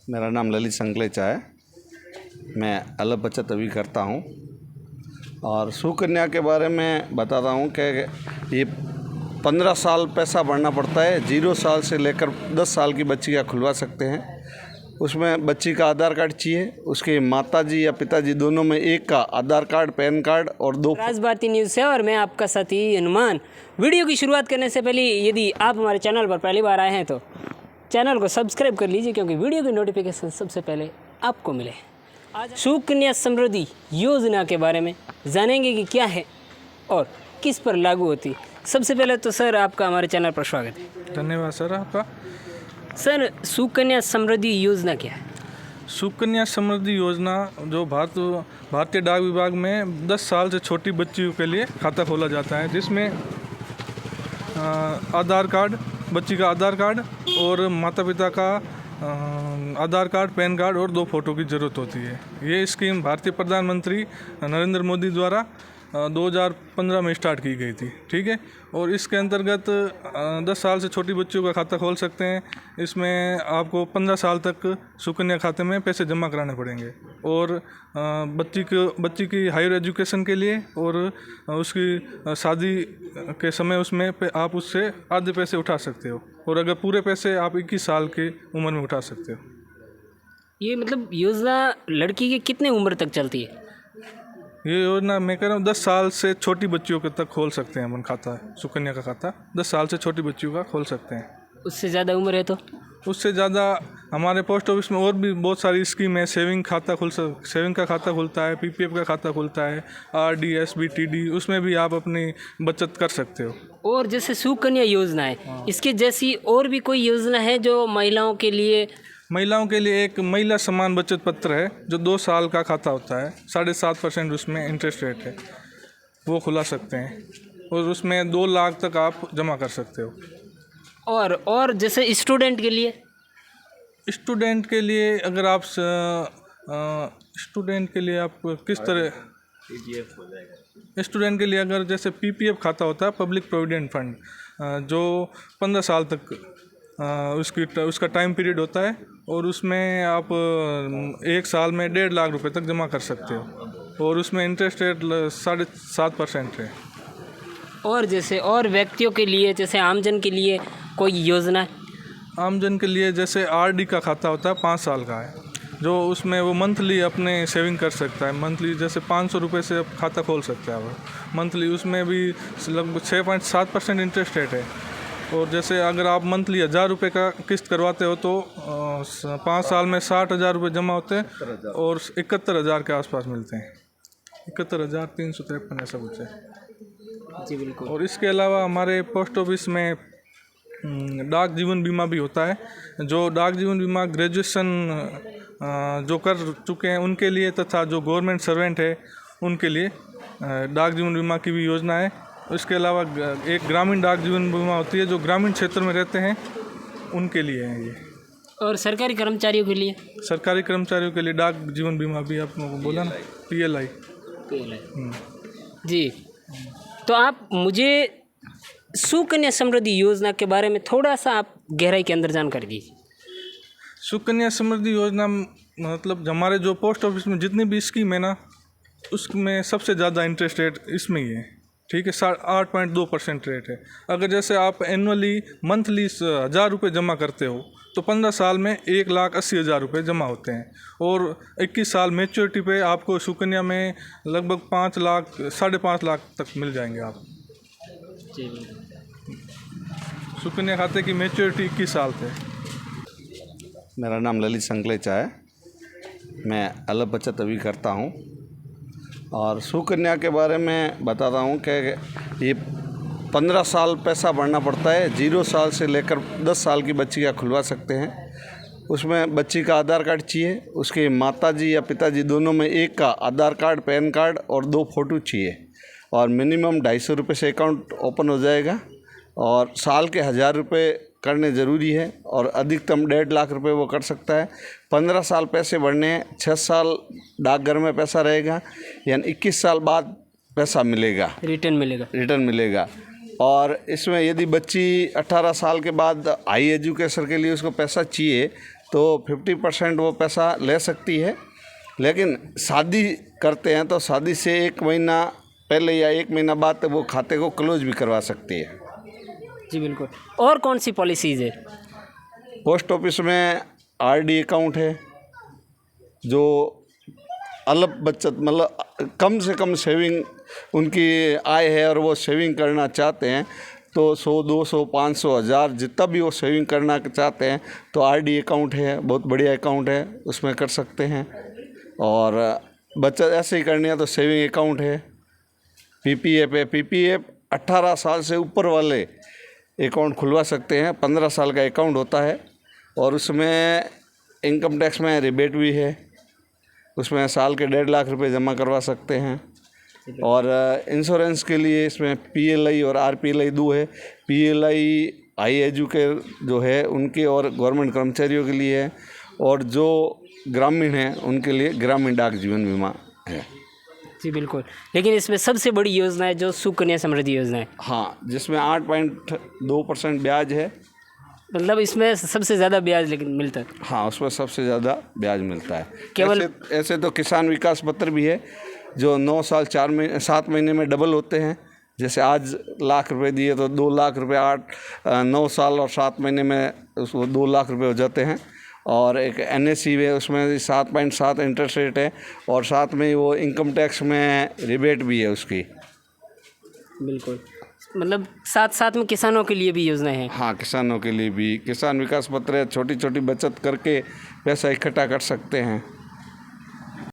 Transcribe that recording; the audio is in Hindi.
मेरा नाम ललित संकलेचा है। मैं अलग बचत अभी करता हूँ और सुकन्या के बारे में बताता हूँ कि ये 15 साल पैसा भरना पड़ता है। 0 साल से लेकर 10 साल की बच्ची का खुलवा सकते हैं। उसमें बच्ची का आधार कार्ड चाहिए, उसके माताजी या पिताजी दोनों में एक का आधार कार्ड, पैन कार्ड और 2 राज भारती न्यूज़ से और मैं आपका साथी हनुमान। वीडियो की शुरुआत करने से पहले यदि आप हमारे चैनल पर पहली बार आए हैं तो चैनल को सब्सक्राइब कर लीजिए, क्योंकि वीडियो की नोटिफिकेशन सबसे पहले आपको मिले। आज सुकन्या समृद्धि योजना के बारे में जानेंगे कि क्या है और किस पर लागू होती है। सबसे पहले तो सर आपका हमारे चैनल पर स्वागत है। धन्यवाद सर आपका। सर सुकन्या समृद्धि योजना क्या है? सुकन्या समृद्धि योजना जो भारतीय डाक विभाग में 10 साल से छोटी बच्चियों के लिए खाता खोला जाता है, जिसमें आधार कार्ड, बच्ची का आधार कार्ड और माता पिता का आधार कार्ड, पैन कार्ड और 2 फोटो की ज़रूरत होती है। ये स्कीम भारतीय प्रधानमंत्री नरेंद्र मोदी द्वारा 2015 में स्टार्ट की गई थी, ठीक है। और इसके अंतर्गत 10 साल से छोटी बच्चियों का खाता खोल सकते हैं। इसमें आपको 15 साल तक सुकन्या खाते में पैसे जमा कराने पड़ेंगे और बच्ची की हायर एजुकेशन के लिए और उसकी शादी के समय उसमें आप उससे आधे पैसे उठा सकते हो, और अगर पूरे पैसे आप 21 साल की उम्र में उठा सकते हो। ये मतलब योजना लड़की के कितने उम्र तक चलती है? ये योजना मैं कह रहा हूँ 10 साल से छोटी बच्चियों के तक खोल सकते हैं अपन खाता, सुकन्या का खाता 10 साल से छोटी बच्चियों का खोल सकते हैं। उससे ज़्यादा उम्र है तो? उससे ज़्यादा हमारे पोस्ट ऑफिस में और भी बहुत सारी स्कीम है। सेविंग का खाता खुलता है, पीपीएफ का खाता खुलता है, आरडी, एसबी, टीडी, उसमें भी आप अपनी बचत कर सकते हो। और जैसे सुकन्या योजना है, इसके जैसी और भी कोई योजना है जो महिलाओं के लिए? महिलाओं के लिए एक महिला सम्मान बचत पत्र है, जो 2 साल का खाता होता है, 7.5% उसमें इंटरेस्ट रेट है, वो खुला सकते हैं और उसमें 2 लाख तक आप जमा कर सकते हो। और जैसे स्टूडेंट के लिए? स्टूडेंट के लिए अगर आप स्टूडेंट के लिए आप किस तरह पीपीएफ हो जाएगा। स्टूडेंट के लिए अगर जैसे पीपीएफ खाता होता है, पब्लिक प्रोविडेंट फंड, जो 15 साल तक उसका टाइम पीरियड होता है और उसमें आप 1 साल में 1.5 लाख रुपए तक जमा कर सकते हो और उसमें इंटरेस्ट रेट 7.5% है। और जैसे और व्यक्तियों के लिए, जैसे आमजन के लिए कोई योजना है? आमजन के लिए जैसे आरडी का खाता होता है, 5 साल का है, जो उसमें वो मंथली अपने सेविंग कर सकता है। मंथली जैसे 500 रुपये से खाता खोल सकता है वो मंथली, उसमें भी लगभग 6.7% इंटरेस्ट रेट है। और जैसे अगर आप मंथली 1000 रुपये का किस्त करवाते हो तो 5 साल में 60,000 रुपये जमा होते हैं और 71,000 के आसपास मिलते हैं, 71,353 ऐसा कुछ है जी बिल्कुल। और इसके अलावा हमारे पोस्ट ऑफिस में डाक जीवन बीमा भी होता है, जो डाक जीवन बीमा ग्रेजुएशन जो कर चुके हैं उनके लिए तथा जो गवर्नमेंट सर्वेंट है उनके लिए डाक जीवन बीमा की भी योजना है। इसके अलावा एक ग्रामीण डाक जीवन बीमा होती है, जो ग्रामीण क्षेत्र में रहते हैं उनके लिए है ये। और सरकारी कर्मचारियों के लिए? सरकारी कर्मचारियों के लिए डाक जीवन बीमा भी आप लोगों को बोला ना, PLI। जी, तो आप मुझे सुकन्या समृद्धि योजना के बारे में थोड़ा सा आप गहराई के अंदर जानकारी दीजिए। सुकन्या समृद्धि योजना मतलब हमारे जो पोस्ट ऑफिस में जितनी भी स्कीम है ना, उसमें सबसे ज़्यादा इंटरेस्ट रेट इसमें ही है, ठीक है। 8.2% रेट है। अगर जैसे आप एनुअली मंथली 1000 रुपये जमा करते हो तो 15 साल में 1,80,000 रुपये जमा होते हैं और 21 साल मैच्योरिटी पे आपको सुकन्या में लगभग 5 लाख 5.5 लाख तक मिल जाएंगे आप। सुकन्या खाते की मैच्योरिटी 21 साल पे। मेरा नाम ललित संकलेचा है। मैं अलग बचत अभी करता हूँ और सुकन्या के बारे में बताता हूँ कि ये 15 साल पैसा भरना पड़ता है। 0 साल से लेकर 10 साल की बच्ची का खुलवा सकते हैं। उसमें बच्ची का आधार कार्ड चाहिए, उसके माताजी या पिताजी दोनों में एक का आधार कार्ड, पैन कार्ड और 2 फोटो चाहिए और मिनिमम 250 रुपये से अकाउंट ओपन हो जाएगा और साल के 1000 रुपये करने ज़रूरी है और अधिकतम 1.5 लाख रुपए वो कर सकता है। 15 साल पैसे भरने हैं, 6 साल डाकघर में पैसा रहेगा, यानी 21 साल बाद पैसा मिलेगा, रिटर्न मिलेगा। और इसमें यदि बच्ची 18 साल के बाद हाई एजुकेशन के लिए उसको पैसा चाहिए तो 50% वो पैसा ले सकती है। लेकिन शादी करते हैं तो शादी से 1 महीना पहले या 1 महीना बाद वो खाते को क्लोज भी करवा सकती है। जी बिल्कुल। और कौन सी पॉलिसीज़ है? पोस्ट ऑफिस में आरडी अकाउंट है, जो अल्प बचत मतलब कम से कम सेविंग उनकी आय है और वो सेविंग करना चाहते हैं तो 100, 200, 500, 1000 जितना भी वो सेविंग करना चाहते हैं तो आरडी अकाउंट है, बहुत बढ़िया अकाउंट है, उसमें कर सकते हैं। और बचत ऐसे ही करनी है तो सेविंग अकाउंट है, पीपीएफ है। पीपीएफ 18 साल से ऊपर वाले अकाउंट खुलवा सकते हैं, 15 साल का अकाउंट होता है और उसमें इनकम टैक्स में रिबेट भी है, उसमें साल के 1.5 लाख रुपए जमा करवा सकते हैं। और इंश्योरेंस के लिए इसमें पीएलआई और आरपीएलआई 2 है। पीएलआई हाई एजुकेट जो है उनके और गवर्नमेंट कर्मचारियों के लिए है, और जो ग्रामीण हैं उनके लिए ग्रामीण डाक जीवन बीमा है। जी बिल्कुल। लेकिन इसमें सबसे बड़ी योजना है जो सुकन्या समृद्धि योजना है। हाँ, जिसमें 8.2% ब्याज है। मतलब इसमें सबसे ज़्यादा ब्याज लेकिन मिलता है। हाँ, उसमें सबसे ज़्यादा ब्याज मिलता है। केवल ऐसे तो किसान विकास पत्र भी है जो 9 साल 7 महीने में डबल होते हैं। जैसे आज 1 लाख रुपए दिए तो 2 लाख रुपए 9 साल और 7 महीने में उसको 2 लाख रुपए हो जाते हैं। और एक NSE है, उसमें 7.7 इंटरेस्ट रेट है और साथ में वो इनकम टैक्स में रिबेट भी है उसकी। बिल्कुल। मतलब साथ साथ में किसानों के लिए भी योजना है। हाँ, किसानों के लिए भी किसान विकास पत्र है, छोटी छोटी बचत करके पैसा इकट्ठा कर सकते हैं।